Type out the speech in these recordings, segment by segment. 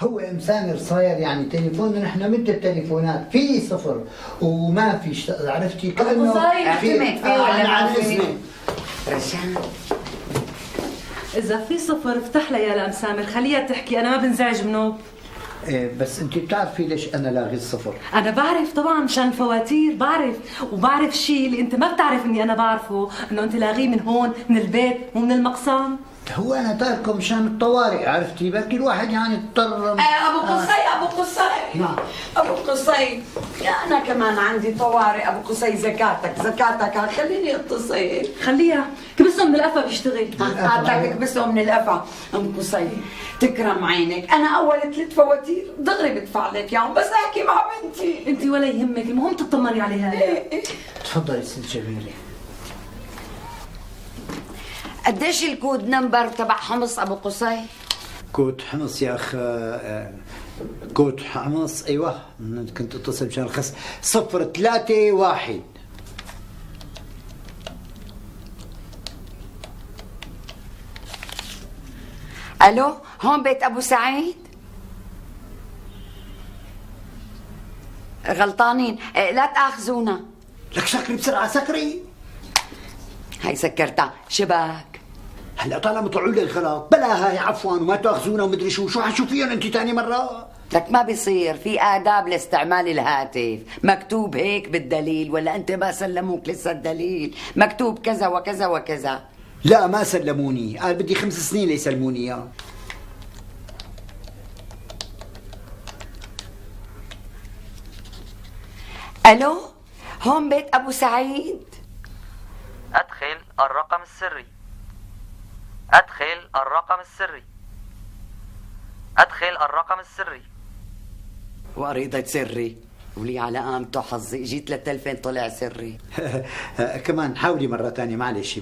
هو ام سامر صاير يعني تليفون، نحن مثل التليفونات في صفر وما في عرفتي كانه اعتمد فيه ولا عن ما فيه؟ اسمه. رشان إذا في صفر افتح لها يا لام سامر، خليها تحكي، أنا ما بنزعج منه. إيه بس انت بتعرفي ليش انا لاغي الصفر؟ أنا بعرف طبعا مشان الفواتير، بعرف وبعرف شيء اللي أنت ما بتعرف إني أنا بعرفه، إنه أنت لاغيه من هون من البيت ومن المقسام. هو انا تاركه مشان الطوارئ، عرفتي بركي الواحد يعني اضطر. ابو قصي ابو قصي نعم. ابو قصي، انا كمان عندي طوارئ. ابو قصي زكاتك خليني اتصل. خليها كبسهم من القفا بيشتغل. هاتك كبسه من القفا. ام قصي تكرم عينك، انا اول 3 فواتير دغري بدفع لك اياهم، بس احكي مع بنتي. أنت ولا يهمك، المهم تطمني عليها. تفضلي ست جميله. قديش الكود نمبر تبع حمص ابو قصي؟ كوت حمص يا اخ. كوت حمص ايوه، كنت اتصل مشان الخس 031. الو، هون بيت ابو سعيد؟ غلطانين، لا تاخذونا. لك سكري بسرعه سكري. هاي سكرتها شباك. هلا طالما طلعوا لي الغلط بلا هاي عفوا وما تاخذونا ومدري شو حتشوفيهم انت ثاني مره. لك ما بيصير، في آداب لاستعمال الهاتف، مكتوب هيك بالدليل، ولا أنت ما سلموك لسه الدليل؟ مكتوب كذا وكذا وكذا. لا ما سلموني، قال بدي 5 سنين ليسلموني اياه. ألو، هون بيت أبو سعيد؟ أدخل الرقم السري. أدخل الرقم السري. أدخل الرقم السري. وريضة سري، ولي على قامته حظي، جيت للتلفين طلع سري. كمان حاولي مرة ثانية، معلش.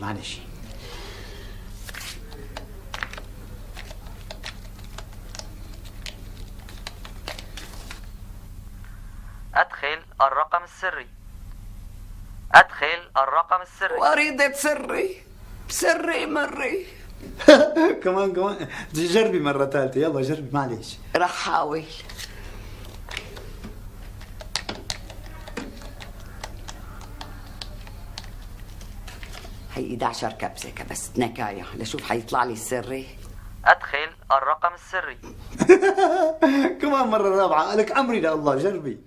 أدخل الرقم السري. أدخل الرقم السري. وريضة سري مري. كمان جربي مرة ثالثة، يلا جربي معلش. رح حاول. هي 11 كبسة كبست نكاية لشوف حيطلع لي السري. أدخل الرقم السري. كمان مرة رابعة، لك أمري لله، جربي.